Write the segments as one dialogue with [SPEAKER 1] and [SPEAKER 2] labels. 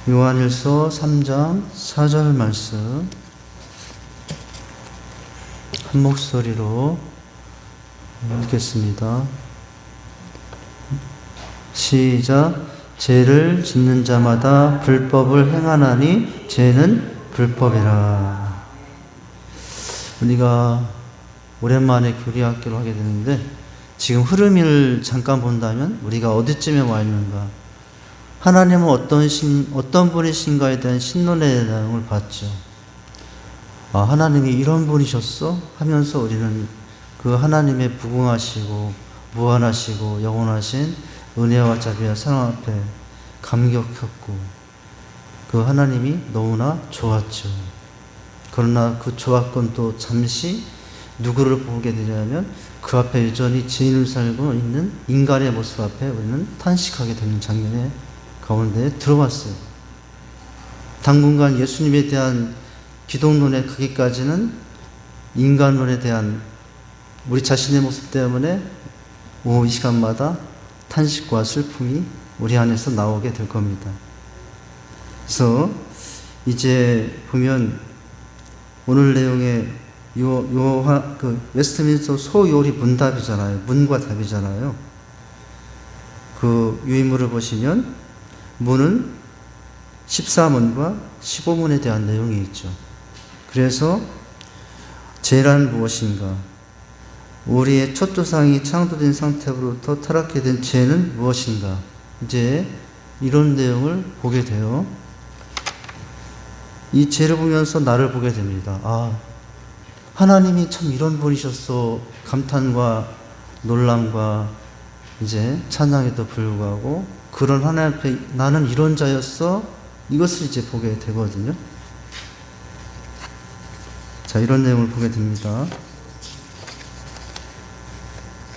[SPEAKER 1] 요한일서 3장 4절 말씀 한 목소리로 읽겠습니다. 시작. 죄를 짓는 자마다 불법을 행하나니 죄는 불법이라. 우리가 오랜만에 교리학교를 하게 되는데 지금 흐름을 잠깐 본다면 우리가 어디쯤에 와 있는가? 하나님은 어떤 분이신가에 대한 신론의 내용을 봤죠. 아, 하나님이 이런 분이셨어? 하면서 우리는 그 하나님의 부궁하시고 무한하시고 영원하신 은혜와 자비와 사랑 앞에 감격했고 그 하나님이 너무나 좋았죠. 그러나 그 좋았건 또 잠시 누구를 보게 되냐면 그 앞에 여전히 죄인을 살고 있는 인간의 모습 앞에 우리는 탄식하게 되는 장면에 가운데 들어왔어요. 당분간 예수님에 대한 기독론에 가기까지는 인간론에 대한 우리 자신의 모습 때문에 오후 이 시간마다 탄식과 슬픔이 우리 안에서 나오게 될 겁니다. 그래서 이제 보면 오늘 내용의 웨스트민스터 소요리 문답이잖아요. 문과 답이잖아요. 그 유인물을 보시면 문은 14문과 15문에 대한 내용이 있죠. 그래서 죄란 무엇인가? 우리의 첫 조상이 창조된 상태로부터 타락해 된 죄는 무엇인가? 이제 이런 내용을 보게 돼요. 이 죄를 보면서 나를 보게 됩니다. 아, 하나님이 참 이런 분이셨어. 감탄과 놀람과 이제 찬양에도 불구하고 그런 하나님 앞에 나는 이런 자였어. 이것을 이제 보게 되거든요. 자, 이런 내용을 보게 됩니다.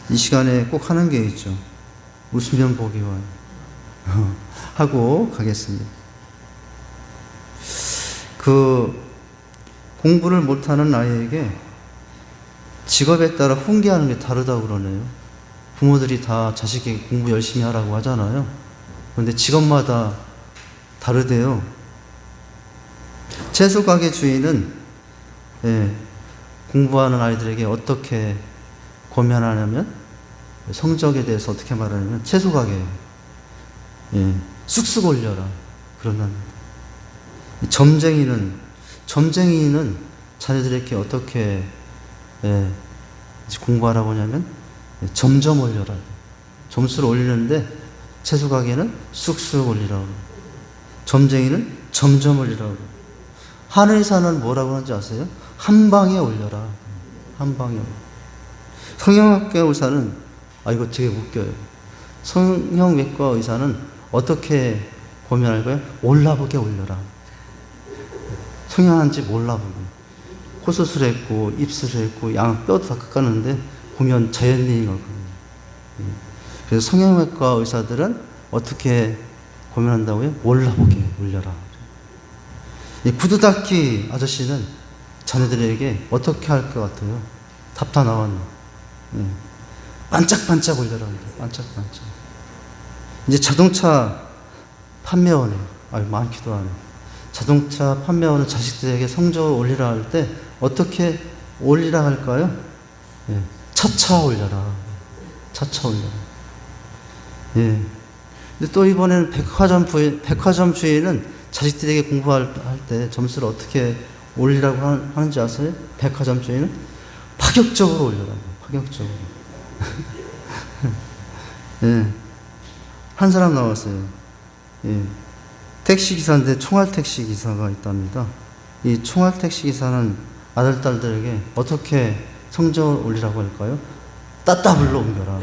[SPEAKER 1] 이 시간에 꼭 하는 게 있죠. 웃으면 복이 와요. 하고 가겠습니다. 그 공부를 못하는 아이에게 직업에 따라 훈계하는 게 다르다고 그러네요. 부모들이 다 자식에게 공부 열심히 하라고 하잖아요. 그런데 직업마다 다르대요. 채소 가게 주인은 공부하는 아이들에게 어떻게 권면하냐면 성적에 대해서 어떻게 말하냐면 채소 가게 쑥쑥 올려라 그런답니다. 점쟁이는 자녀들에게 어떻게 공부하라고 하냐면 점점 올려라. 점수를 올리는데 채소 가게는 쑥쑥 올리라고. 점쟁이는 점점 올리라고. 한의사는 뭐라고 하는지 아세요? 한 방에 올려라. 한 방에 올려라. 성형외과 의사는 이거 되게 웃겨요. 성형외과 의사는 어떻게 고민할까요? 올라보게 올려라. 성형한지 몰라보게. 코 수술했고 입술했고 양 뼈도 다 깎았는데 보면 자연인인 거거든요. 그래서 성형외과 의사들은 어떻게 고민한다고요? 몰라보게 올려라. 이 구두 닦기 아저씨는 자녀들에게 어떻게 할 것 같아요? 답 다 나왔네. 반짝반짝 올려라. 반짝반짝. 이제 자동차 판매원에 많기도 하네. 자동차 판매원은 자식들에게 성적을 올리라 할 때 어떻게 올리라 할까요? 차차 올려라. 차차 올려라. 근데 또 이번에는 백화점 주인은 자식들에게 공부할 때 점수를 어떻게 올리라고 하는지 아세요? 백화점 주인은 파격적으로 올려라. 파격적으로. 한 사람 나왔어요. 택시기사인데 총알택시기사가 있답니다. 이 총알택시기사는 아들, 딸들에게 어떻게 성적을 올리라고 할까요? 따따블로 옮겨라.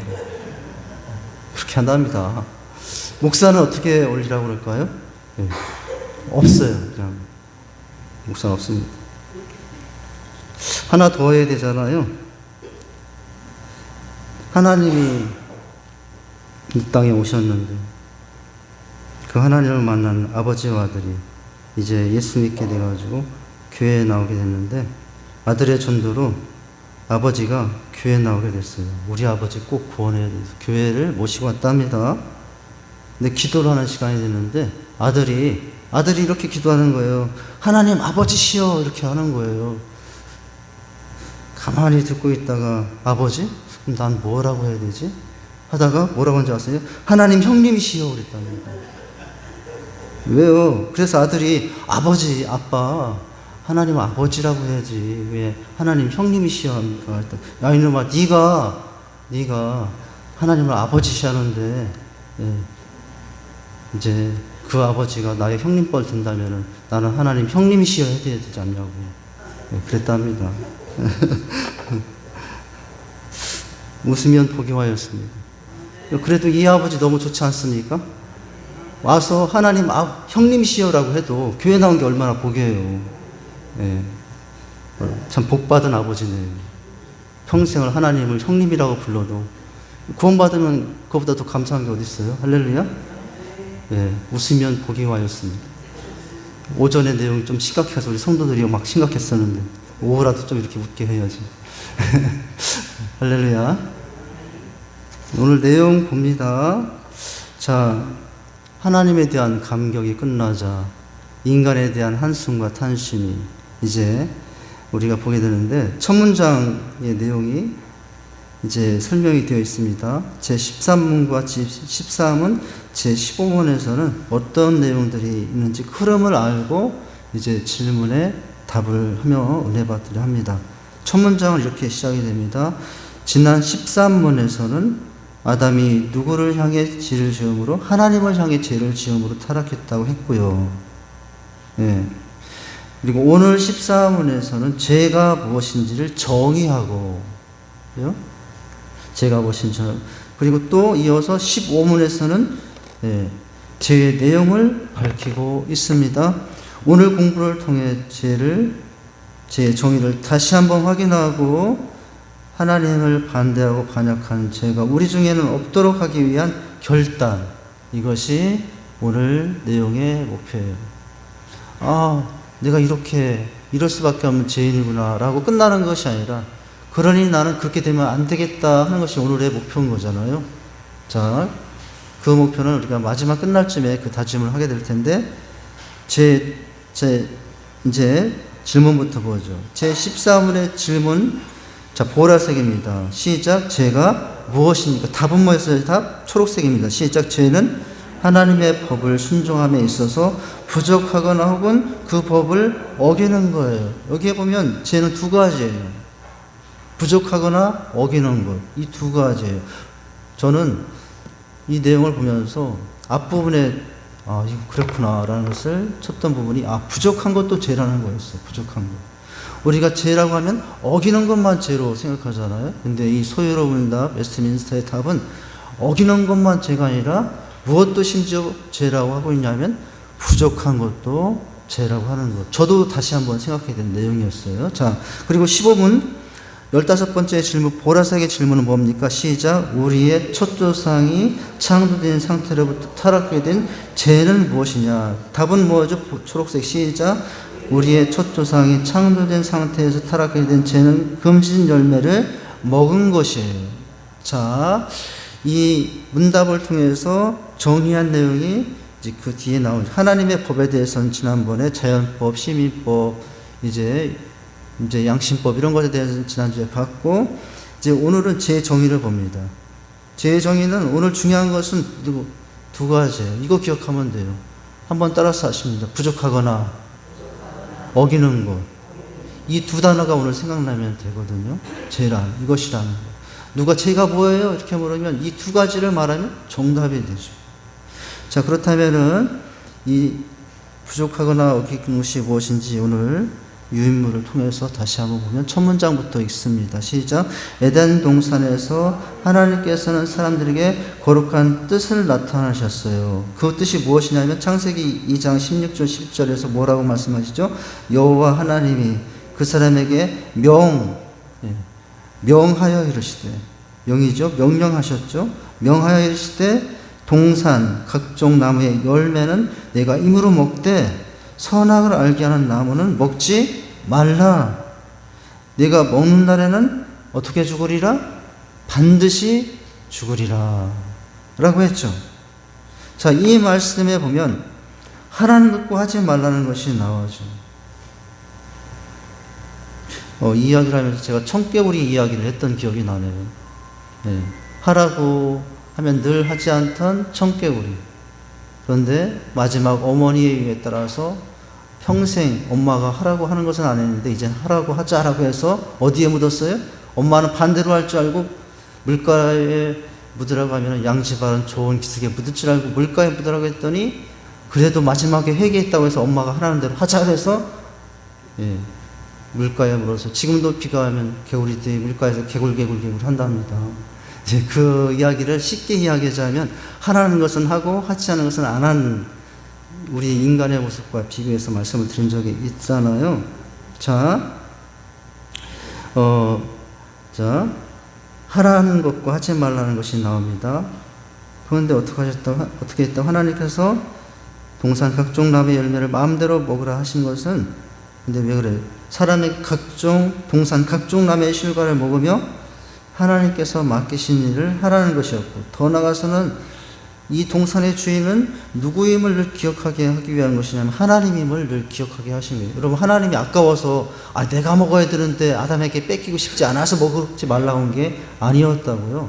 [SPEAKER 1] 그렇게 한답니다. 목사는 어떻게 올리라고 할까요? 없어요. 그냥 목사는 없습니다. 하나 더 해야 되잖아요. 하나님이 이 땅에 오셨는데 그 하나님을 만난 아버지와 아들이 이제 예수 믿게 돼가지고 교회에 나오게 됐는데 아들의 전도로 아버지가 교회에 나오게 됐어요. 우리 아버지 꼭 구원해야 돼서 교회를 모시고 왔답니다. 근데 기도를 하는 시간이 됐는데 아들이 아들이 이렇게 기도하는 거예요. 하나님 아버지시여, 이렇게 하는 거예요. 가만히 듣고 있다가, 아버지? 그럼 난 뭐라고 해야 되지? 하다가 뭐라고 하는지 아세요? 하나님 형님이시여, 그랬다는 거예요. 왜요? 그래서 아들이, 아버지, 아빠, 하나님 아버지라고 해야지 왜 하나님 형님이시여 합니까? 야 이놈아, 네가 하나님을 아버지시 하는데, 예, 이제 그 아버지가 나의 형님뻘 든다면은 나는 하나님 형님이시여 해야 되지 않냐고, 예, 그랬답니다. 웃으면 복이와였습니다. 그래도 이 아버지 너무 좋지 않습니까? 와서 하나님 형님이시여라고 해도 교회 나온 게 얼마나 복이에요. 예, 참 복받은 아버지네요. 평생을 하나님을 형님이라고 불러도 구원받으면 그거보다 더 감사한 게 어디 있어요? 할렐루야. 예, 웃으면 복이 와였습니다. 오전의 내용이 좀 심각해서 우리 성도들이 막 심각했었는데 오후라도 좀 이렇게 웃게 해야지. 할렐루야. 오늘 내용 봅니다. 자, 하나님에 대한 감격이 끝나자 인간에 대한 한숨과 탄심이 이제 우리가 보게 되는데, 첫 문장의 내용이 이제 설명이 되어 있습니다. 제13문과 제13은 제15문에서는 어떤 내용들이 있는지 흐름을 알고 이제 질문에 답을 하며 은혜 받으려 합니다. 첫 문장은 이렇게 시작이 됩니다. 지난 13문에서는 아담이 누구를 향해 죄를 지음으로? 하나님을 향해 죄를 지음으로 타락했다고 했고요. 예. 그리고 오늘 14문에서는 죄가 무엇인지를 정의하고, 죄가 무엇인지, 그리고 또 이어서 15문에서는 예, 죄의 내용을 밝히고 있습니다. 오늘 공부를 통해 죄의 정의를 다시 한번 확인하고 하나님을 반대하고 반역한 죄가 우리 중에는 없도록 하기 위한 결단, 이것이 오늘 내용의 목표예요. 내가 이럴 수밖에 없는 죄인이구나 라고 끝나는 것이 아니라, 그러니 나는 그렇게 되면 안 되겠다 하는 것이 오늘의 목표인 거잖아요. 자, 그 목표는 우리가 마지막 끝날 쯤에 그 다짐을 하게 될 텐데, 이제 질문부터 보죠. 제 14문의 질문, 자, 보라색입니다. 시작. 죄가 무엇입니까? 답은 뭐였어요? 답 초록색입니다. 시작. 죄는 하나님의 법을 순종함에 있어서 부족하거나 혹은 그 법을 어기는 거예요. 여기에 보면 죄는 두 가지예요. 부족하거나 어기는 것. 이 두 가지예요. 저는 이 내용을 보면서 앞부분에 이거 그렇구나 라는 것을 쳤던 부분이, 부족한 것도 죄라는 거였어요. 부족한 것. 우리가 죄라고 하면 어기는 것만 죄로 생각하잖아요. 근데 이 소유로운 답, 웨스트민스터의 답은 어기는 것만 죄가 아니라 무엇도 심지어 죄라고 하고 있냐면 부족한 것도 죄라고 하는 것. 저도 다시 한번 생각하게 된 내용이었어요. 자, 그리고 15분 15번째 질문, 보라색의 질문은 뭡니까? 시작. 우리의 첫 조상이 창조된 상태로부터 타락하게 된 죄는 무엇이냐? 답은 뭐죠? 초록색. 시작. 우리의 첫 조상이 창조된 상태에서 타락하게 된 죄는 금진 열매를 먹은 것이에요. 자, 이 문답을 통해서 정의한 내용이 이제 그 뒤에 나온 하나님의 법에 대해서는 지난번에 자연법, 시민법, 이제 양심법 이런 것에 대해서는 지난주에 봤고, 이제 오늘은 죄 정의를 봅니다. 죄 정의는 오늘 중요한 것은 두 가지예요. 이거 기억하면 돼요. 한번 따라서 하십니다. 부족하거나 어기는 것. 이 두 단어가 오늘 생각나면 되거든요. 죄란, 이것이라는 것. 누가 죄가 뭐예요? 이렇게 물으면 이 두 가지를 말하면 정답이 되죠. 자, 그렇다면은 이 부족하거나 어기는 것이 무엇인지 오늘 유인물을 통해서 다시 한번 보면 첫 문장부터 읽습니다. 시작. 에덴 동산에서 하나님께서는 사람들에게 거룩한 뜻을 나타나셨어요. 그 뜻이 무엇이냐면 창세기 2장 16절 10절에서 뭐라고 말씀하시죠? 여호와 하나님이 그 사람에게 명하여 이르시되, 명이죠. 명령하셨죠. 명하여 이르시되 동산 각종 나무의 열매는 내가 임으로 먹되 선악을 알게 하는 나무는 먹지 말라. 내가 먹는 날에는 어떻게 죽으리라? 반드시 죽으리라 라고 했죠. 자, 이 말씀에 보면 하라는 것과 하지 말라는 것이 나와죠. 이 이야기를 하면서 제가 청개구리 이야기를 했던 기억이 나네요. 네. 하라고 하면 늘 하지 않던 청개구리. 그런데 마지막 어머니의 의에 따라서 평생 엄마가 하라고 하는 것은 안 했는데 이제 하라고 하자라고 해서 어디에 묻었어요? 엄마는 반대로 할 줄 알고 물가에 묻으라고 하면 양지바른 좋은 기슭에 묻을 줄 알고 물가에 묻으라고 했더니 그래도 마지막에 회개했다고 해서 엄마가 하라는 대로 하자 해서 물가에 물어서 지금도 비가 오면 개구리들이 물가에서 개굴 한답니다. 이제 그 이야기를 쉽게 이야기하자면 하라는 것은 하고 하지 않는 것은 안 하는 우리 인간의 모습과 비교해서 말씀을 드린 적이 있잖아요. 자, 하라는 것과 하지 말라는 것이 나옵니다. 그런데 어떻게 했다? 하나님께서 동산 각종 나무의 열매를 마음대로 먹으라 하신 것은, 근데 왜 그래요? 사람의 동산 각종 나무의 실과를 먹으며 하나님께서 맡기신 일을 하라는 것이었고, 더 나아가서는 이 동산의 주인은 누구임을 늘 기억하게 하기 위한 것이냐면 하나님임을 늘 기억하게 하신 거예요. 여러분, 하나님이 아까워서 내가 먹어야 되는데 아담에게 뺏기고 싶지 않아서 먹지 말라고 한 게 아니었다고요.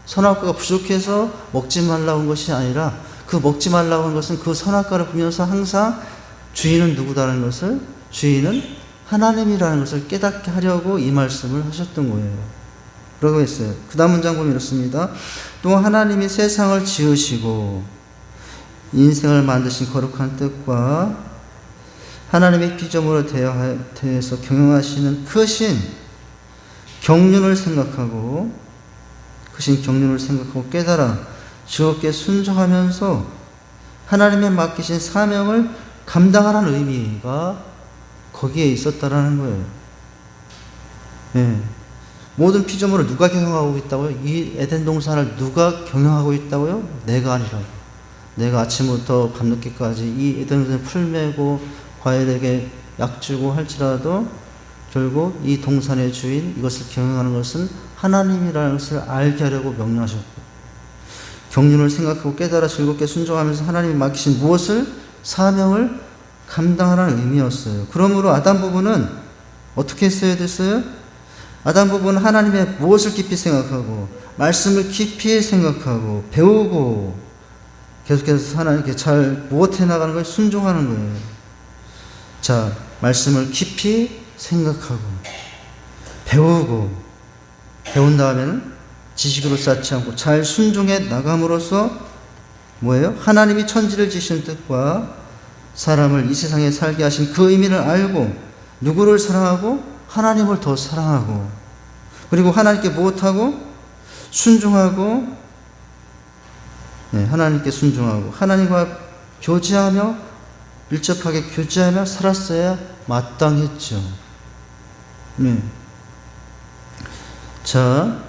[SPEAKER 1] 선악과가 부족해서 먹지 말라고 한 것이 아니라 그 먹지 말라고 한 것은 그 선악과를 보면서 항상 주인은 누구다는 것을, 주인은 하나님이라는 것을 깨닫게 하려고 이 말씀을 하셨던 거예요. 라고 했어요. 그 다음 문장 보면 이렇습니다. 또 하나님이 세상을 지으시고 인생을 만드신 거룩한 뜻과 하나님의 피조물에 대해서 경영하시는 크신 경륜을 생각하고 깨달아 즐겁게 순종하면서 하나님의 맡기신 사명을 감당하라는 의미가 거기에 있었다라는 거예요. 네. 모든 피조물을 누가 경영하고 있다고요? 이 에덴 동산을 누가 경영하고 있다고요? 내가 아니라. 내가 아침부터 밤늦게까지 이 에덴 동산에 풀 메고 과일에게 약 주고 할지라도 결국 이 동산의 주인, 이것을 경영하는 것은 하나님이라는 것을 알게 하려고 명령하셨고, 경륜을 생각하고 깨달아 즐겁게 순종하면서 하나님이 맡기신 무엇을? 사명을 감당하라는 의미였어요. 그러므로 아담 부부는 어떻게 했어야 됐어요? 아담 부부는 하나님의 무엇을 깊이 생각하고 말씀을 깊이 생각하고 배우고 계속해서 하나님께 잘 무엇해 나가는 걸 순종하는 거예요. 자, 말씀을 깊이 생각하고 배우고 배운 다음에는 지식으로 쌓지 않고 잘 순종해 나감으로써 뭐예요? 하나님이 천지를 지으신 뜻과 사람을 이 세상에 살게 하신 그 의미를 알고 누구를 사랑하고 하나님을 더 사랑하고, 그리고 하나님께 무엇하고? 순종하고, 하나님께 순종하고 하나님과 교제하며 밀접하게 교제하며 살았어야 마땅했죠. 네. 자,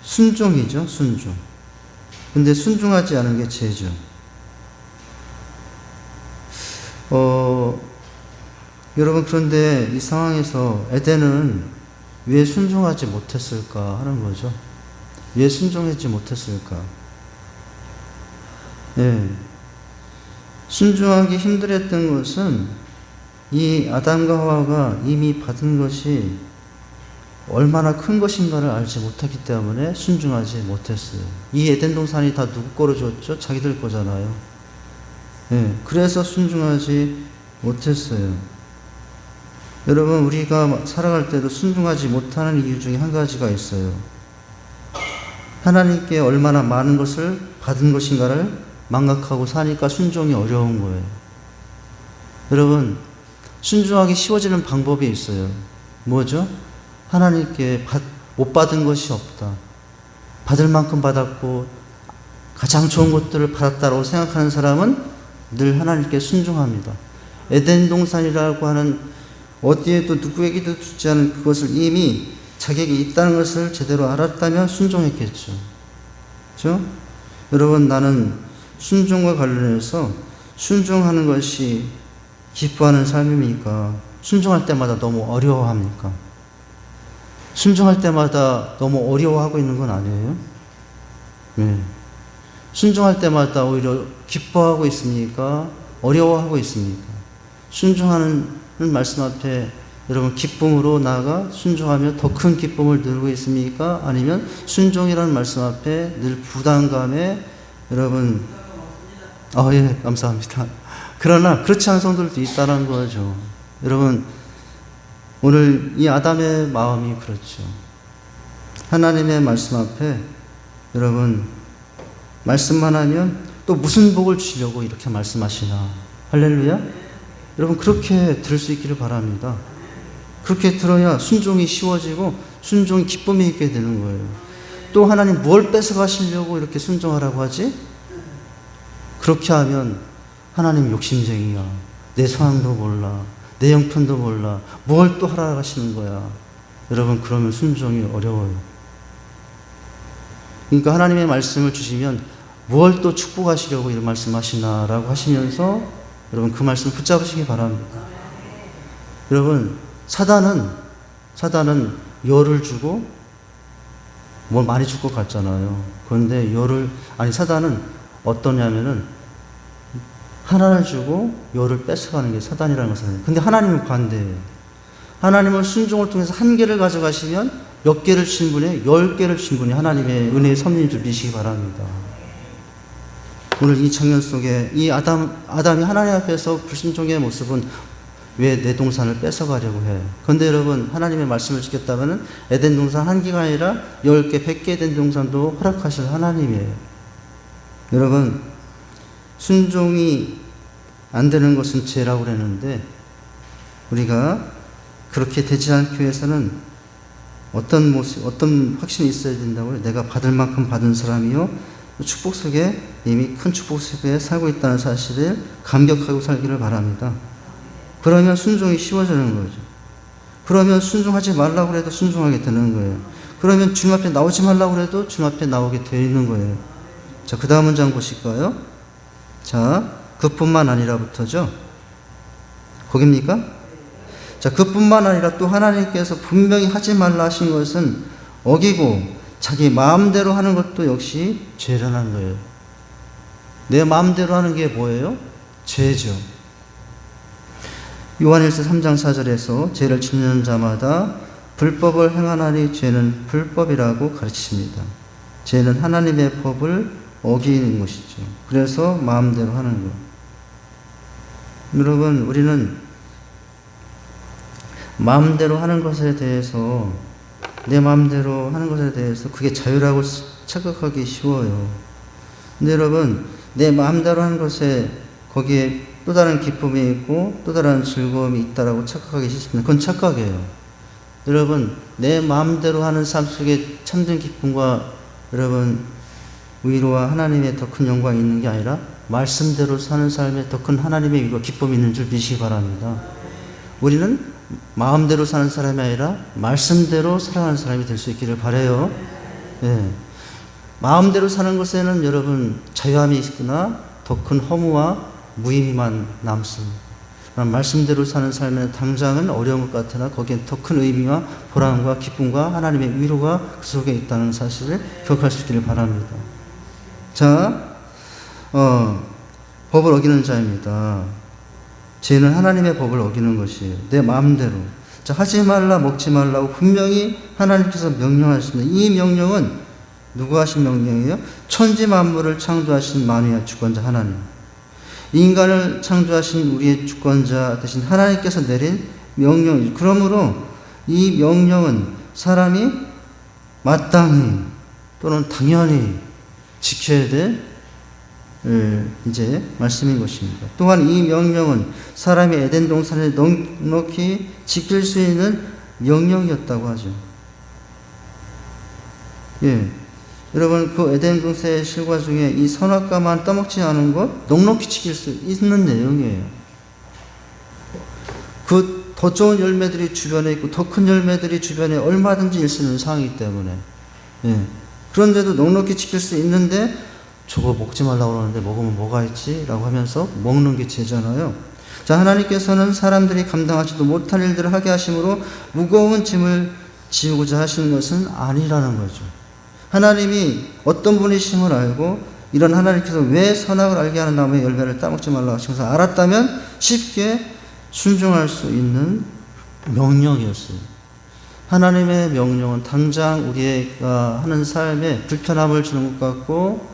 [SPEAKER 1] 순종이죠, 순종. 근데 순종하지 않은 게 죄죠. 여러분, 그런데 이 상황에서 에덴은 왜 순종하지 못했을까 하는 거죠. 왜 순종하지 못했을까? 순종하기 힘들었던 것은 이 아담과 하와가 이미 받은 것이 얼마나 큰 것인가를 알지 못했기 때문에 순종하지 못했어요. 이 에덴 동산이 다 누구 거로 줬죠? 자기들 거잖아요. 그래서 순종하지 못했어요. 여러분, 우리가 살아갈 때도 순종하지 못하는 이유 중에 한 가지가 있어요. 하나님께 얼마나 많은 것을 받은 것인가를 망각하고 사니까 순종이 어려운 거예요. 여러분, 순종하기 쉬워지는 방법이 있어요. 뭐죠? 하나님께 못 받은 것이 없다. 받을 만큼 받았고 가장 좋은 것들을 받았다고 생각하는 사람은 늘 하나님께 순종합니다. 에덴 동산이라고 하는 어디에도 누구에게도 주지 않은 그것을 이미 자격이 있다는 것을 제대로 알았다면 순종했겠죠. 그렇죠? 여러분, 나는 순종과 관련해서 순종하는 것이 기뻐하는 삶입니까? 순종할 때마다 너무 어려워합니까? 순종할 때마다 너무 어려워하고 있는 건 아니에요? 순종할 때마다 오히려 기뻐하고 있습니까? 어려워하고 있습니까? 순종하는 말씀 앞에 여러분 기쁨으로 나아가 순종하며 더 큰 기쁨을 누리고 있습니까? 아니면 순종이라는 말씀 앞에 늘 부담감에 여러분 예, 감사합니다. 그러나 그렇지 않은 성도들도 있다는 거죠. 여러분 오늘 이 아담의 마음이 그렇죠. 하나님의 말씀 앞에 여러분 말씀만 하면 또 무슨 복을 주려고 이렇게 말씀하시나. 할렐루야. 여러분 그렇게 들을 수 있기를 바랍니다. 그렇게 들어야 순종이 쉬워지고 순종이 기쁨이 있게 되는 거예요. 또 하나님 뭘 뺏어가시려고 이렇게 순종하라고 하지? 그렇게 하면 하나님 욕심쟁이야. 내 상황도 몰라. 내 형편도 몰라. 뭘 또 하라고 하시는 거야. 여러분 그러면 순종이 어려워요. 그러니까 하나님의 말씀을 주시면 뭘 또 축복하시려고 이런 말씀하시나라고 하시면서 여러분 그 말씀 붙잡으시기 바랍니다. 여러분 사단은 열을 주고 뭘 많이 줄 것 같잖아요. 그런데 사단은 어떠냐면은 하나를 주고 열을 뺏어가는 게 사단이라는 것은. 근데 하나님은 반대예요. 하나님은 순종을 통해서 한 개를 가져가시면 몇 개를 주신 분이 10개를 주신 분이 하나님의 은혜의 섭리인 줄 믿으시기 바랍니다. 오늘 이 청년 속에 이 아담이 하나님 앞에서 불순종의 모습은 왜 내 동산을 뺏어가려고 해? 그런데 여러분 하나님의 말씀을 지켰다면 에덴 동산 한 개가 아니라 10개, 100개 에덴 동산도 허락하실 하나님이에요. 여러분 순종이 안 되는 것은 죄라고 그랬는데 우리가 그렇게 되지 않기 위해서는 어떤 모습, 어떤 확신이 있어야 된다고요? 내가 받을 만큼 받은 사람이요 축복 속에 이미 큰 축복 속에 살고 있다는 사실을 감격하고 살기를 바랍니다. 그러면 순종이 쉬워지는 거죠. 그러면 순종하지 말라고 해도 순종하게 되는 거예요. 그러면 주님 앞에 나오지 말라고 해도 주님 앞에 나오게 되어 있는 거예요. 자, 그 다음 문장 보실까요? 자, 그뿐만 아니라부터죠. 거깁니까? 자, 그뿐만 아니라 또 하나님께서 분명히 하지 말라 하신 것은 어기고 자기 마음대로 하는 것도 역시 죄라는 거예요. 내 마음대로 하는 게 뭐예요? 죄죠. 요한일서 3장 4절에서 죄를 짓는 자마다 불법을 행하나니 죄는 불법이라고 가르치십니다. 죄는 하나님의 법을 어기는 것이죠. 그래서 마음대로 하는 것. 여러분 우리는 마음대로 하는 것에 대해서 내 마음대로 하는 것에 대해서 그게 자유라고 착각하기 쉬워요. 근데 여러분 내 마음대로 하는 것에 거기에 또 다른 기쁨이 있고 또 다른 즐거움이 있다라고 착각하기 싫습니다. 그건 착각이에요. 여러분 내 마음대로 하는 삶 속에 참된 기쁨과 여러분 위로와 하나님의 더 큰 영광이 있는 게 아니라 말씀대로 사는 삶에 더 큰 하나님의 위로와 기쁨이 있는 줄 믿으시기 바랍니다. 우리는 마음대로 사는 사람이 아니라 말씀대로 살아가는 사람이 될 수 있기를 바라요. 네. 마음대로 사는 것에는 여러분 자유함이 있으나 더 큰 허무와 무의미만 남습니다. 말씀대로 사는 삶에는 당장은 어려운 것 같으나 거기엔 더 큰 의미와 보람과 기쁨과 하나님의 위로가 그 속에 있다는 사실을 기억할 수 있기를 바랍니다. 자, 법을 어기는 자입니다. 죄는 하나님의 법을 어기는 것이에요. 내 마음대로. 자, 하지 말라, 먹지 말라고 분명히 하나님께서 명령하십니다. 이 명령은 누가 하신 명령이에요? 천지 만물을 창조하신 만유의 주권자 하나님. 인간을 창조하신 우리의 주권자 대신 하나님께서 내린 명령이죠. 그러므로 이 명령은 사람이 마땅히 또는 당연히 지켜야 될 이제 말씀인 것입니다. 또한 이 명령은 사람이 에덴 동산을 넉넉히 지킬 수 있는 명령이었다고 하죠. 예. 여러분 그 에덴 동산의 실과 중에 이 선악과만 떠먹지 않은 것 넉넉히 지킬 수 있는 내용이에요. 그 더 좋은 열매들이 주변에 있고 더 큰 열매들이 주변에 얼마든지 있을 수 있는 상황이기 때문에 예. 그런데도 넉넉히 지킬 수 있는데 저거 먹지 말라고 그러는데 먹으면 뭐가 있지? 라고 하면서 먹는 게 죄잖아요. 자, 하나님께서는 사람들이 감당하지도 못할 일들을 하게 하심으로 무거운 짐을 지우고자 하시는 것은 아니라는 거죠. 하나님이 어떤 분이심을 알고 이런 하나님께서 왜 선악을 알게 하는 나무의 열매를 따먹지 말라 하시면서 알았다면 쉽게 순종할 수 있는 명령이었어요. 하나님의 명령은 당장 우리가 하는 삶에 불편함을 주는 것 같고,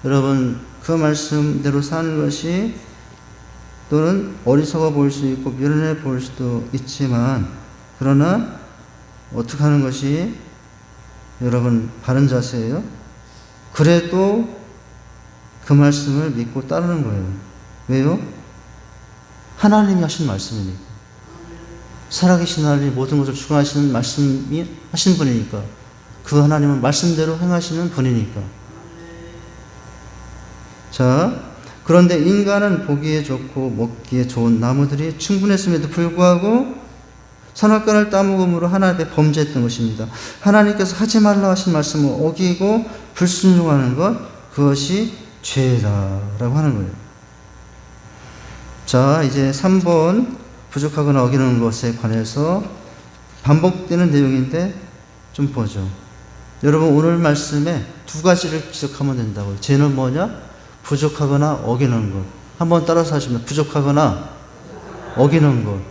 [SPEAKER 1] 여러분 그 말씀대로 사는 것이 또는 어리석어 보일 수 있고 미련해 보일 수도 있지만, 그러나 어떻게 하는 것이 여러분 바른 자세예요? 그래도 그 말씀을 믿고 따르는 거예요. 왜요? 하나님이 하신 말씀이니까. 살아계신 하나님 모든 것을 주관하시는 말씀이 하신 분이니까. 그 하나님은 말씀대로 행하시는 분이니까. 자, 그런데 인간은 보기에 좋고 먹기에 좋은 나무들이 충분했음에도 불구하고 선악과를 따먹음으로 하나님의 범죄했던 것입니다. 하나님께서 하지 말라 하신 말씀을 어기고 불순종하는 것, 그것이 죄다라고 하는 거예요. 자, 이제 3번 부족하거나 어기는 것에 관해서 반복되는 내용인데 좀 보죠. 여러분 오늘 말씀에 두 가지를 기억하면 된다고요. 죄는 뭐냐? 부족하거나 어기는 것. 한번 따라서 하시면 부족하거나 어기는 것.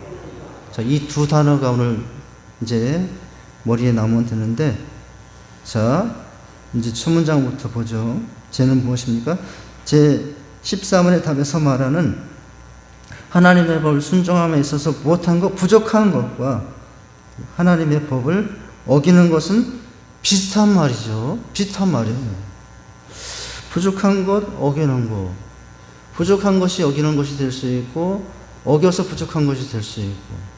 [SPEAKER 1] 자, 이 두 단어가 오늘 이제 머리에 남으면 되는데, 자, 이제 첫 문장부터 보죠. 죄는 무엇입니까? 제 13원의 답에서 말하는 하나님의 법을 순종함에 있어서 무엇한 것, 부족한 것과 하나님의 법을 어기는 것은 비슷한 말이죠. 비슷한 말이에요. 부족한 것, 어기는 것. 부족한 것이 어기는 것이 될 수 있고, 어겨서 부족한 것이 될 수 있고.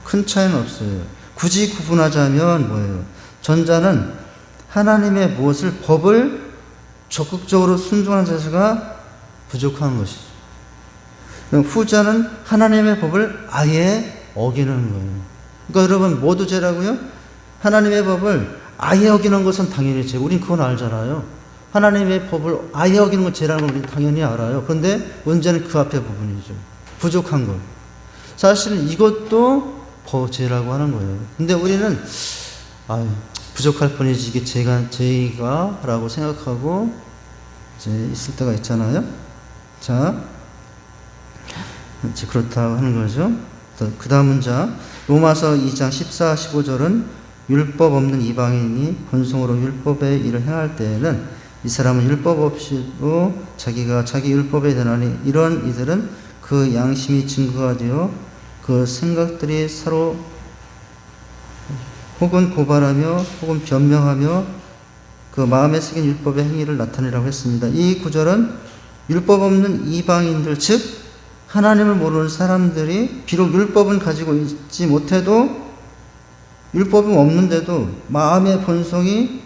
[SPEAKER 1] 큰 차이는 없어요. 굳이 구분하자면 뭐예요? 전자는 하나님의 무엇을, 법을 적극적으로 순종하는 자세가 부족한 것이죠. 후자는 하나님의 법을 아예 어기는 거예요. 그러니까 여러분 모두 죄라고요? 하나님의 법을 아예 어기는 것은 당연히 죄고, 우린 그건 알잖아요. 하나님의 법을 아예 어기는 건 죄라는 걸 우린 당연히 알아요. 그런데 문제는 그 앞에 부분이죠. 부족한 것. 사실은 이것도 죄라고 하는 거예요. 근데 우리는 부족할 뿐이지 이게 죄가 라고 생각하고 이제 있을 때가 있잖아요. 자, 이제 그렇다고 하는 거죠. 그 다음 문장, 로마서 2장 14, 15절은 율법 없는 이방인이 본성으로 율법의 일을 행할 때에는 이 사람은 율법 없이도 자기가 자기 율법에 대하니 이런 이들은 그 양심이 증거가 되어 그 생각들이 서로 혹은 고발하며 혹은 변명하며 그 마음에 새긴 율법의 행위를 나타내라고 했습니다. 이 구절은 율법 없는 이방인들, 즉 하나님을 모르는 사람들이 비록 율법은 가지고 있지 못해도, 율법은 없는데도 마음의 본성이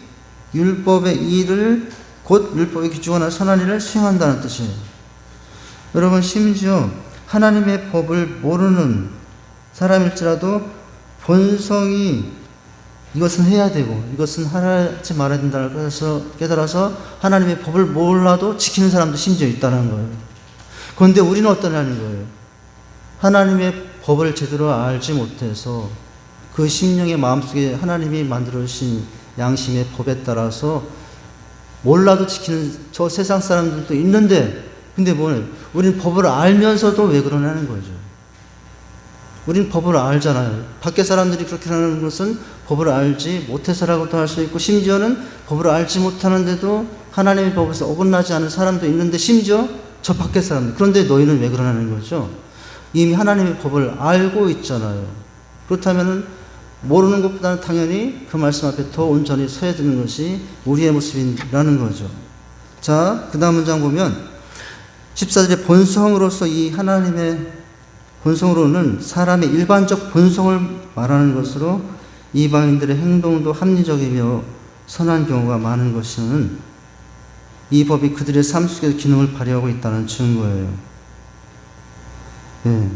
[SPEAKER 1] 율법의 일을, 곧 율법의 규정하는 선한 일을 수행한다는 뜻이에요. 여러분 심지어 하나님의 법을 모르는 사람일지라도 본성이 이것은 해야 되고 이것은 하지 말아야 된다는 것을 깨달아서 하나님의 법을 몰라도 지키는 사람도 심지어 있다는 거예요. 그런데 우리는 어떠냐는 거예요. 하나님의 법을 제대로 알지 못해서 그 심령의 마음속에 하나님이 만들어 주신 양심의 법에 따라서 몰라도 지키는 저 세상 사람들도 있는데, 근데 뭐예요? 우리는 법을 알면서도 왜 그러냐는 거죠. 우리는 법을 알잖아요. 밖에 사람들이 그렇게 하는 것은 법을 알지 못해서라고도 할 수 있고, 심지어는 법을 알지 못하는데도 하나님의 법에서 어긋나지 않은 사람도 있는데, 심지어 저 밖에 사람들. 그런데 너희는 왜 그러냐는 거죠. 이미 하나님의 법을 알고 있잖아요. 그렇다면 모르는 것보다는 당연히 그 말씀 앞에 더 온전히 서야 되는 것이 우리의 모습이라는 거죠. 자, 그 다음 문장 보면 14절에 본성으로서, 이 하나님의 본성으로는 사람의 일반적 본성을 말하는 것으로 이방인들의 행동도 합리적이며 선한 경우가 많은 것은 이 법이 그들의 삶 속에서 기능을 발휘하고 있다는 증거예요. 네.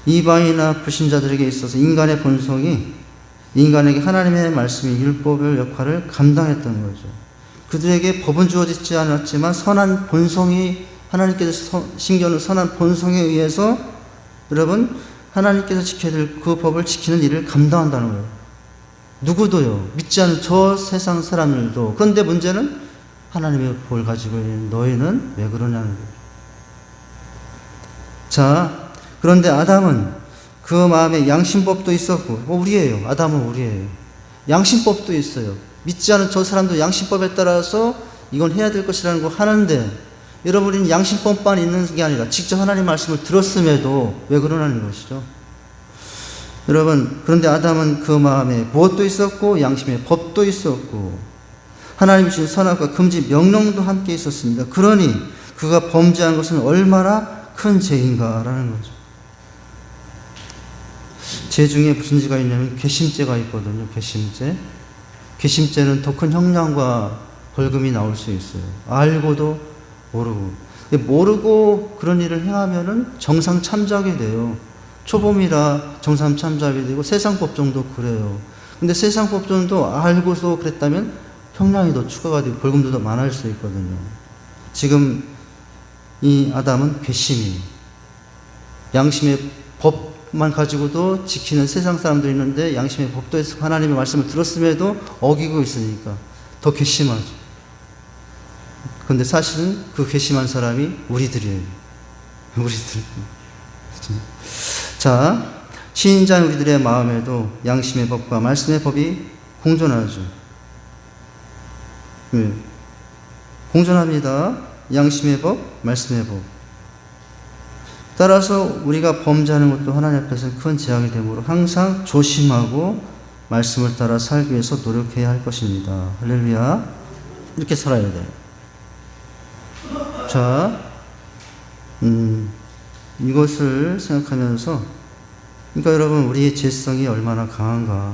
[SPEAKER 1] 이방이나 불신자들에게 있어서 인간의 본성이 인간에게 하나님의 말씀이 율법의 역할을 감당했던 거죠. 그들에게 법은 주어지지 않았지만 선한 본성이, 하나님께서 심겨놓은 선한 본성에 의해서 여러분 하나님께서 지켜야 될 그 법을 지키는 일을 감당한다는 거예요. 누구도요. 믿지 않는 저 세상 사람들도. 그런데 문제는 하나님의 복을 가지고 있는 너희는 왜 그러냐는 거예요. 자, 그런데 아담은 그 마음에 양심법도 있었고, 우리예요. 아담은 우리예요. 양심법도 있어요. 믿지 않은 저 사람도 양심법에 따라서 이건 해야 될 것이라는 거 하는데, 여러분은 양심법만 있는 게 아니라 직접 하나님 말씀을 들었음에도 왜 그러냐는 것이죠. 여러분, 그런데 아담은 그 마음에 무엇도 있었고 양심의 법도 있었고 하나님 주신 선악과 금지 명령도 함께 있었습니다. 그러니 그가 범죄한 것은 얼마나 큰 죄인가라는 거죠. 죄 중에 무슨 죄가 있냐면 괘씸죄가 있거든요. 괘씸죄. 괘씸죄는 더 큰 형량과 벌금이 나올 수 있어요. 알고도 모르고. 모르고 그런 일을 행하면은 정상 참작이 돼요. 초범이라 정상 참작이 되고 세상 법정도 그래요. 근데 세상 법정도 알고서 그랬다면 형량이 더 추가가 되고 벌금도 더 많을 수 있거든요. 지금 이 아담은 괘씸이 양심의 법만 가지고도 지키는 세상 사람도 있는데 양심의 법도 있고 하나님의 말씀을 들었음에도 어기고 있으니까 더 괘씸하죠. 그런데 사실은 그 괘씸한 사람이 우리들이에요. 우리들. 자, 신자인 우리들의 마음에도 양심의 법과 말씀의 법이 공존하죠. 공존합니다. 양심의 법, 말씀의 법. 따라서 우리가 범죄하는 것도 하나님 앞에서는 큰 제약이 되므로 항상 조심하고 말씀을 따라 살기 위해서 노력해야 할 것입니다. 할렐루야. 이렇게 살아야 돼요. 자, 이것을 생각하면서, 그러니까 여러분, 우리의 죄성이 얼마나 강한가.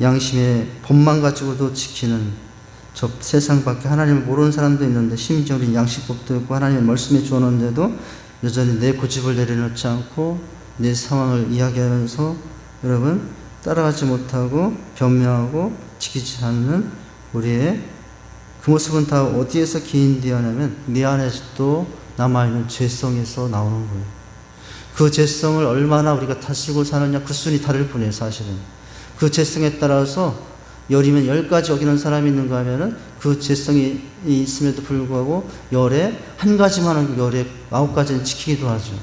[SPEAKER 1] 양심의 법만 가지고도 지키는 저 세상 밖에 하나님을 모르는 사람도 있는데, 심지어 우리 양심법도 있고 하나님의 말씀에 주었는데도 여전히 내 고집을 내려놓지 않고 내 상황을 이야기하면서 여러분 따라가지 못하고 변명하고 지키지 않는 우리의 그 모습은 다 어디에서 기인되었냐면 내 안에서도 남아있는 죄성에서 나오는 거예요. 그 죄성을 얼마나 우리가 다스리고 사느냐 그 순이 다를 뿐이에요. 사실은 그 죄성에 따라서 열이면 10가지 어기는 사람이 있는가 하면은 그 죄성이 있음에도 불구하고 열에 한 가지만 하고 열에 9가지는 지키기도 하죠.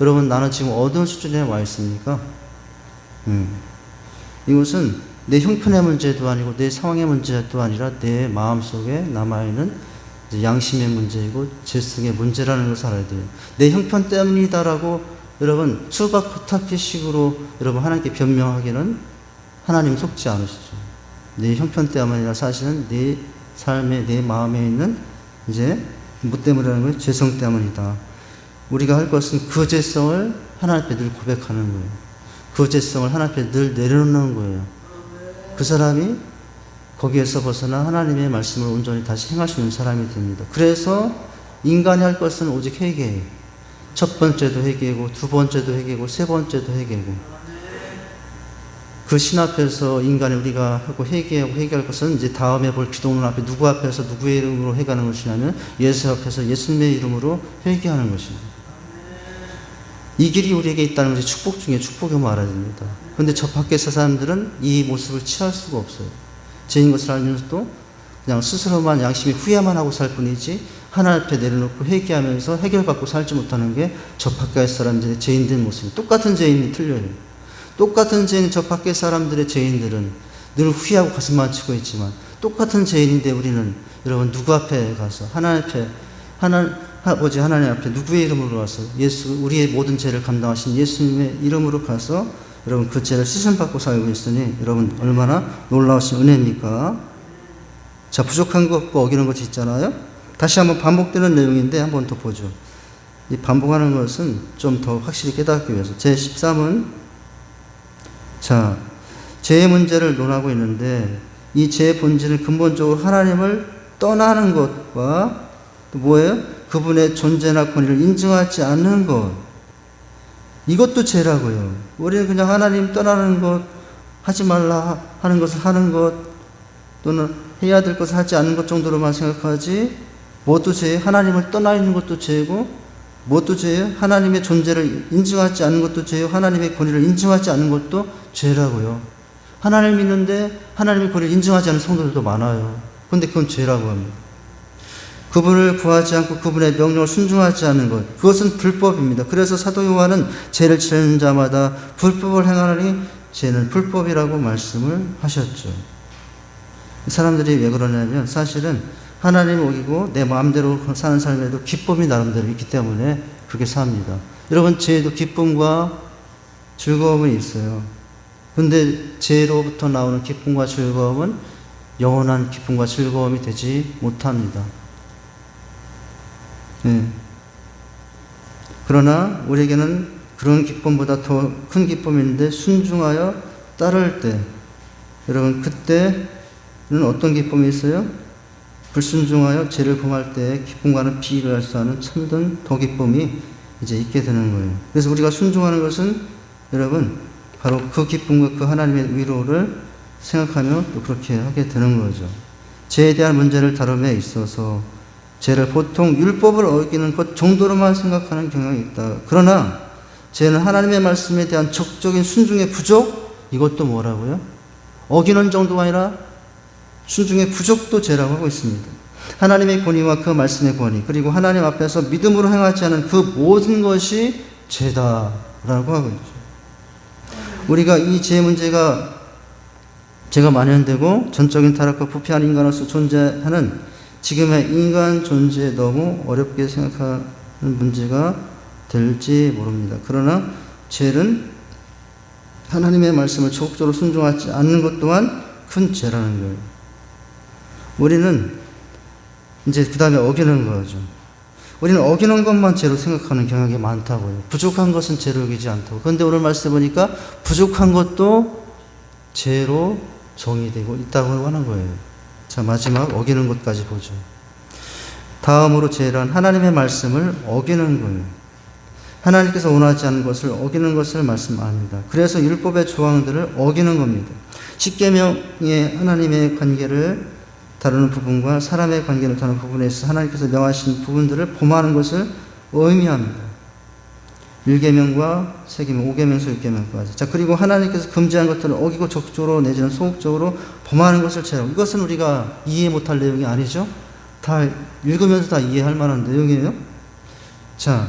[SPEAKER 1] 여러분, 나는 지금 어떤 수준에 와 있습니까? 이것은 내 형편의 문제도 아니고 내 상황의 문제도 아니라 내 마음속에 남아있는 양심의 문제이고 죄성의 문제라는 것을 알아야 돼요. 내 형편 때문이다라고 여러분 수박 코타키식으로 여러분 하나님께 변명하기는 하나님 속지 않으시죠. 내 형편 때문이 아니라 사실은 내 삶에 내 마음에 있는 이제 뭐 때문이라는 거예요? 죄성 때문이다. 우리가 할 것은 그 죄성을 하나님 앞에 늘 고백하는 거예요. 그 죄성을 하나님 앞에 늘 내려놓는 거예요. 그 사람이 거기에서 벗어나 하나님의 말씀을 온전히 다시 행할 수 있는 사람이 됩니다. 그래서 인간이 할 것은 오직 회개예요. 첫 번째도 회개고 두 번째도 회개고 세 번째도 회개고 그 신 앞에서 인간이 우리가 하고 회개할 것은 이제 다음에 볼 기도문 앞에 누구 앞에서 누구의 이름으로 회개하는 것이냐면 예수 앞에서 예수님의 이름으로 회개하는 것입니다. 이 길이 우리에게 있다는 것이 축복 중에 축복임을 알아야 됩니다. 그런데 저 밖에서 사람들은 이 모습을 취할 수가 없어요. 죄인 것을 알면서도 그냥 스스로만 양심이 후회만 하고 살 뿐이지 하나님 앞에 내려놓고 회개하면서 해결받고 살지 못하는 게 저 밖의 사람들의 죄인된 모습입니다. 똑같은 죄인이 틀려요. 똑같은 죄인, 저 밖의 사람들의 죄인들은 늘 후회하고 가슴만 치고 있지만 똑같은 죄인인데 우리는 여러분 누구 앞에 가서 하나님 앞에 아버지 하나님 앞에 누구의 이름으로 가서 우리의 모든 죄를 감당하신 예수님의 이름으로 가서 여러분 그 죄를 씻음받고 살고 있으니 여러분 얼마나 놀라우신 은혜입니까? 자, 부족한 것 없고 어기는 것이 있잖아요. 다시 한번 반복되는 내용인데 한번 더 보죠. 이 반복하는 것은 좀 더 확실히 깨닫기 위해서 제13은 자, 죄의 문제를 논하고 있는데 이 죄의 본질은 근본적으로 하나님을 떠나는 것과 또 뭐예요? 그분의 존재나 권위를 인정하지 않는 것. 이것도 죄라고요. 우리는 그냥 하나님 떠나는 것, 하지 말라 하는 것을 하는 것, 또는 해야 될 것을 하지 않는 것 정도로만 생각하지, 무엇도 죄예요? 하나님을 떠나 있는 것도 죄고, 무엇도 죄예요? 하나님의 존재를 인정하지 않는 것도 죄요. 하나님의 권위를 인정하지 않는 것도 죄라고요. 하나님을 믿는데 하나님의 권위를 인정하지 않는 성도들도 많아요. 그런데 그건 죄라고 합니다. 그분을 구하지 않고 그분의 명령을 순종하지 않는 것, 그것은 불법입니다. 그래서 사도 요한은 죄를 지는 자마다 불법을 행하느니 죄는 불법이라고 말씀을 하셨죠. 사람들이 왜 그러냐면 사실은 하나님을 어기고 내 마음대로 사는 삶에도 기쁨이 나름대로 있기 때문에 그렇게 삽니다. 여러분, 죄에도 기쁨과 즐거움이 있어요. 근데 죄로부터 나오는 기쁨과 즐거움은 영원한 기쁨과 즐거움이 되지 못합니다. 그러나 우리에게는 그런 기쁨보다 더 큰 기쁨이 있는데 순종하여 따를 때, 여러분, 그때는 어떤 기쁨이 있어요? 불순종하여 죄를 범할 때 기쁨과는 비교할 수 없는 참된 더 기쁨이 이제 있게 되는 거예요. 그래서 우리가 순종하는 것은 여러분 바로 그 기쁨과 그 하나님의 위로를 생각하며 또 그렇게 하게 되는 거죠. 죄에 대한 문제를 다룸에 있어서 죄를 보통 율법을 어기는 것 정도로만 생각하는 경향이 있다. 그러나 죄는 하나님의 말씀에 대한 적극적인 순종의 부족, 이것도 뭐라고요? 어기는 정도가 아니라 순종의 부족도 죄라고 하고 있습니다. 하나님의 권위와 그 말씀의 권위, 그리고 하나님 앞에서 믿음으로 행하지 않은 그 모든 것이 죄다라고 하고 있죠. 우리가 이 죄 문제가 죄가 만연되고 전적인 타락과 부패한 인간으로서 존재하는 지금의 인간 존재에 너무 어렵게 생각하는 문제가 될지 모릅니다. 그러나 죄는 하나님의 말씀을 적극적으로 순종하지 않는 것 또한 큰 죄라는 거예요. 우리는 이제 그 다음에 어기는 거죠. 우리는 어기는 것만 죄로 생각하는 경향이 많다고요. 부족한 것은 죄로 여기지 않다고. 그런데 오늘 말씀 보니까 부족한 것도 죄로 정의되고 있다고 하는 거예요. 자, 마지막 어기는 것까지 보죠. 다음으로 죄란 하나님의 말씀을 어기는 거예요. 하나님께서 원하지 않는 것을 어기는 것을 말씀합니다. 그래서 율법의 조항들을 어기는 겁니다. 십계명의 하나님의 관계를 다루는 부분과 사람의 관계를 다루는 부분에 있어서 하나님께서 명하신 부분들을 범하는 것을 의미합니다. 1계명과 세계명, 5계명에서 6계명까지. 자, 그리고 하나님께서 금지한 것들을 어기고 적극적으로 내지는 소극적으로 범하는 것을 죄라고. 이것은 우리가 이해 못할 내용이 아니죠. 다 읽으면서 다 이해할 만한 내용이에요. 자,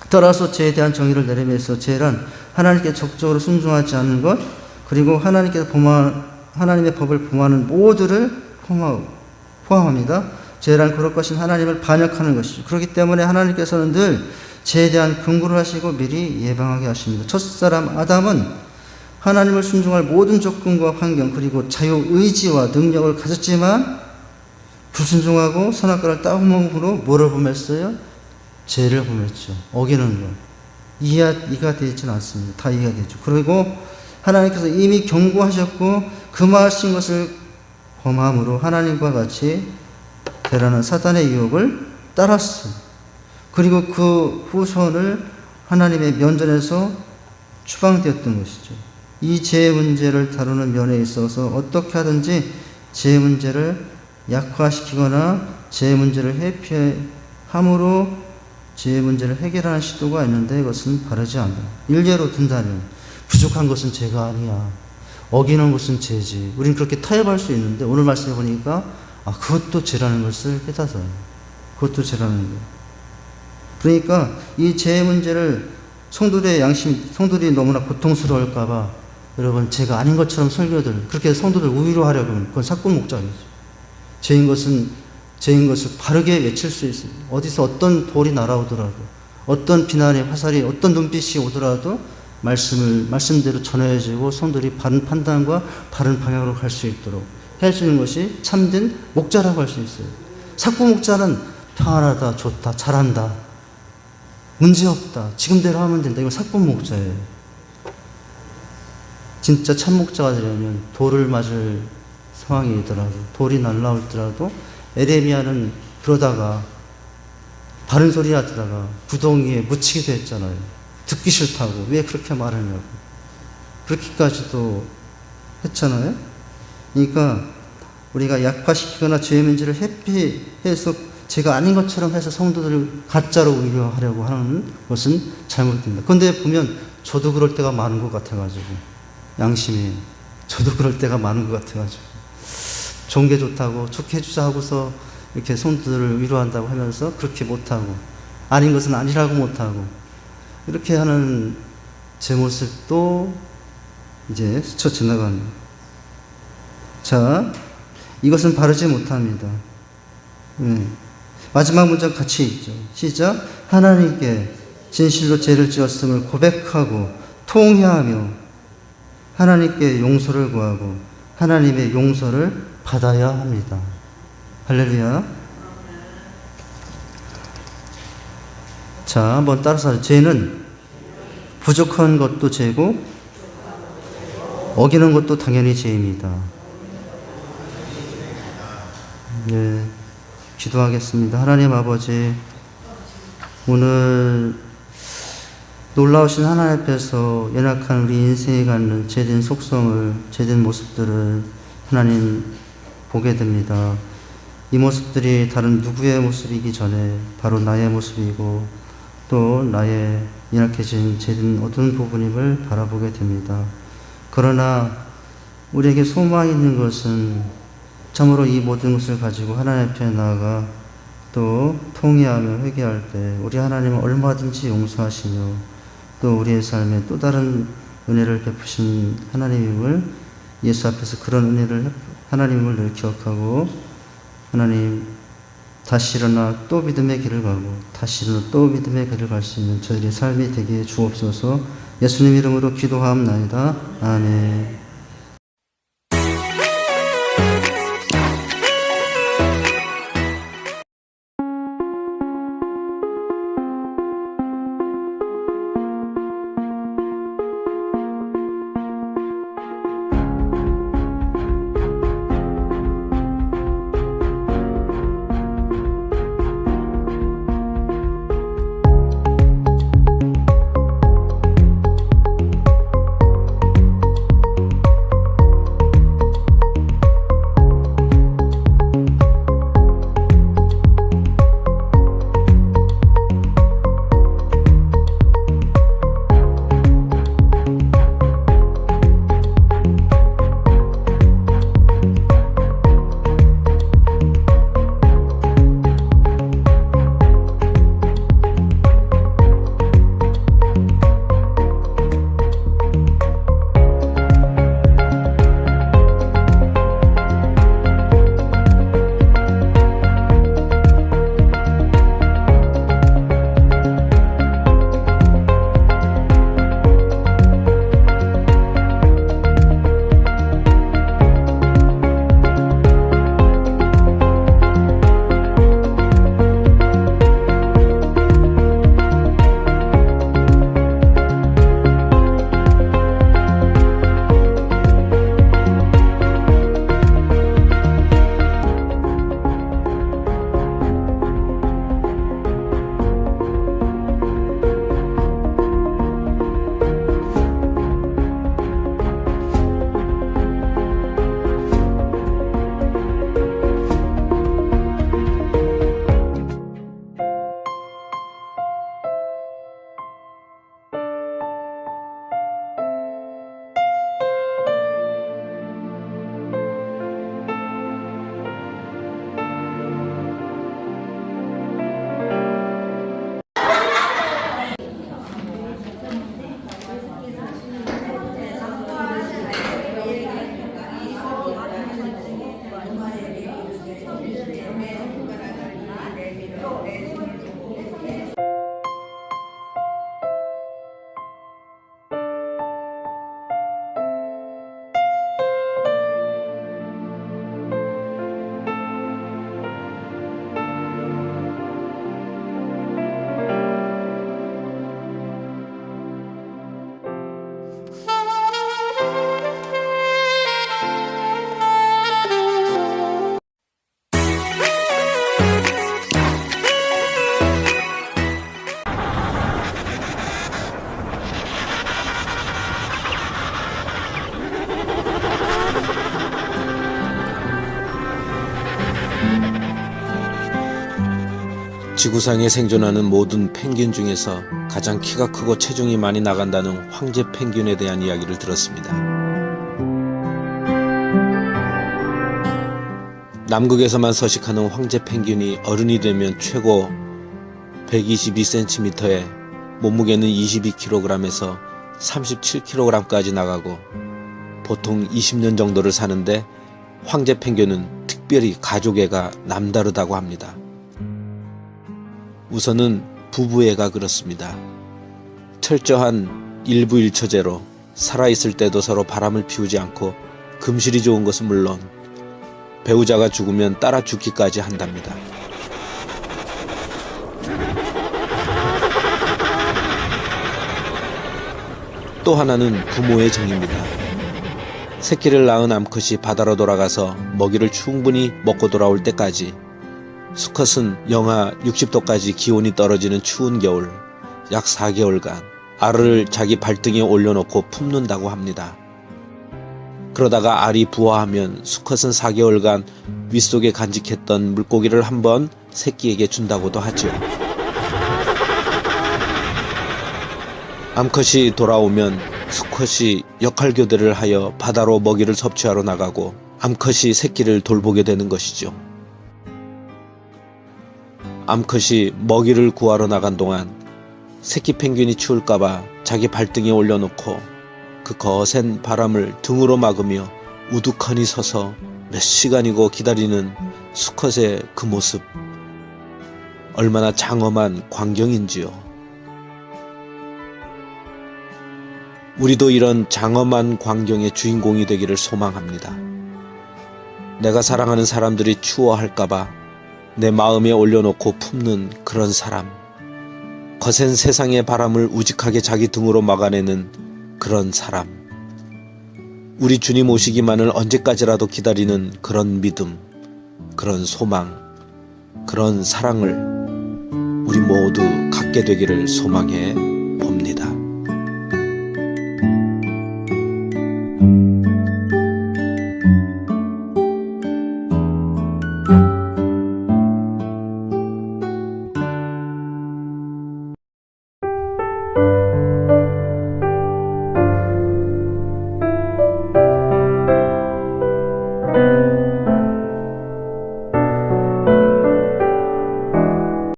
[SPEAKER 1] 따라서 죄에 대한 정의를 내리면서 죄란 하나님께 적극적으로 순종하지 않는 것, 그리고 하나님께서 하나님의 법을 범하는 모두를 포함합니다. 죄란 거룩하신 하나님을 반역하는 것이죠. 그렇기 때문에 하나님께서는 늘 죄에 대한 경고를 하시고 미리 예방하게 하십니다. 첫사람 아담은 하나님을 순종할 모든 조건과 환경, 그리고 자유의지와 능력을 가졌지만 불순종하고 선악과를 따먹음으로 뭐를 범했어요? 죄를 범했죠. 어기는 것. 이해가 되지는 않습니다. 다 이해가 되죠. 그리고 하나님께서 이미 경고하셨고 금하신 것을 범함으로 하나님과 같이 되라는 사단의 유혹을 따랐어요. 그리고 그 후손을 하나님의 면전에서 추방되었던 것이죠. 이 죄 문제를 다루는 면에 있어서 어떻게 하든지 죄 문제를 약화시키거나 죄 문제를 회피함으로 죄 문제를 해결하는 시도가 있는데 이것은 바르지 않다. 일례로 든다면 부족한 것은 죄가 아니야. 어기는 것은 죄지. 우리는 그렇게 타협할 수 있는데 오늘 말씀해 보니까 그것도 죄라는 것을 깨닫아요. 그것도 죄라는 거예요. 그러니까 이 죄 문제를 성도들의 양심, 성도들이 너무나 고통스러울까봐 여러분 죄가 아닌 것처럼 설교들, 그렇게 성도들 우위로 하려고 하면 그건 사건 목적이죠. 죄인 것을 바르게 외칠 수 있습니다. 어디서 어떤 돌이 날아오더라도, 어떤 비난의 화살이, 어떤 눈빛이 오더라도 말씀대로 전해지고 성도들이 바른 판단과 바른 방향으로 갈 수 있도록 해주는 것이 참된 목자라고 할 수 있어요. 사건 목자는 평안하다, 좋다, 잘한다, 문제없다, 지금대로 하면 된다. 이건 사건 목자예요. 진짜 참 목자가 되려면 돌을 맞을 상황이더라도, 돌이 날라오더라도 에레미야는 그러다가 바른 소리 하다가 구덩이에 묻히기도 했잖아요. 듣기 싫다고. 왜 그렇게 말하냐고. 그렇게까지도 했잖아요. 그러니까 우리가 약화시키거나 죄의 문제를 회피해서 죄가 아닌 것처럼 해서 성도들을 가짜로 위로하려고 하는 것은 잘못됩니다. 그런데 보면 저도 그럴 때가 많은 것 같아가지고, 양심이 저도 그럴 때가 많은 것 같아가지고 좋은 게 좋다고 좋게 해주자 하고서 이렇게 손들을 위로한다고 하면서 그렇게 못하고, 아닌 것은 아니라고 못하고, 이렇게 하는 제 모습도 이제 스쳐 지나갑니다. 자, 이것은 바르지 못합니다. 마지막 문장 같이 읽죠. 시작. 하나님께 진실로 죄를 지었음을 고백하고 통회하며 하나님께 용서를 구하고 하나님의 용서를 받아야 합니다. 할렐루야. 자, 한번 따라서. 죄는 부족한 것도 죄고 어기는 것도 당연히 죄입니다. 네, 기도하겠습니다. 하나님 아버지, 오늘 놀라우신 하나님 앞에서 연약한 우리 인생에 갖는 죄된 속성을, 죄된 모습들을 하나님 보게 됩니다. 이 모습들이 다른 누구의 모습이기 전에 바로 나의 모습이고 또 나의 연약해진 죄된 어두운 부분임을 바라보게 됩니다. 그러나 우리에게 소망이 있는 것은 참으로 이 모든 것을 가지고 하나님 앞에 나아가 또 통회하며 회개할 때 우리 하나님은 얼마든지 용서하시며 또 우리의 삶에 또 다른 은혜를 베푸신 하나님임을, 예수 앞에서 그런 은혜를 하나님을 늘 기억하고, 하나님 다시 일어나 또 믿음의 길을 가고 다시 일어나 또 믿음의 길을 갈 수 있는 저희의 삶이 되게 주옵소서. 예수님 이름으로 기도하옵나이다. 아멘.
[SPEAKER 2] 지구상에 생존하는 모든 펭귄 중에서 가장 키가 크고 체중이 많이 나간다는 황제 펭귄에 대한 이야기를 들었습니다. 남극에서만 서식하는 황제 펭귄이 어른이 되면 최고 122cm에 몸무게는 22kg에서 37kg까지 나가고 보통 20년 정도를 사는데 황제 펭귄은 특별히 가족애가 남다르다고 합니다. 우선은 부부애가 그렇습니다. 철저한 일부일처제로 살아있을 때도 서로 바람을 피우지 않고 금실이 좋은 것은 물론 배우자가 죽으면 따라 죽기까지 한답니다. 또 하나는 부모의 정입니다. 새끼를 낳은 암컷이 바다로 돌아가서 먹이를 충분히 먹고 돌아올 때까지 수컷은 영하 60도까지 기온이 떨어지는 추운 겨울 약 4개월간 알을 자기 발등에 올려놓고 품는다고 합니다. 그러다가 알이 부화하면 수컷은 4개월간 윗속에 간직했던 물고기를 한번 새끼에게 준다고도 하죠. 암컷이 돌아오면 수컷이 역할 교대를 하여 바다로 먹이를 섭취하러 나가고 암컷이 새끼를 돌보게 되는 것이죠. 암컷이 먹이를 구하러 나간 동안 새끼 펭귄이 추울까봐 자기 발등에 올려놓고 그 거센 바람을 등으로 막으며 우두커니 서서 몇 시간이고 기다리는 수컷의 그 모습, 얼마나 장엄한 광경인지요. 우리도 이런 장엄한 광경의 주인공이 되기를 소망합니다. 내가 사랑하는 사람들이 추워할까봐 내 마음에 올려놓고 품는 그런 사람, 거센 세상의 바람을 우직하게 자기 등으로 막아내는 그런 사람, 우리 주님 오시기만을 언제까지라도 기다리는 그런 믿음, 그런 소망, 그런 사랑을 우리 모두 갖게 되기를 소망해 봅니다.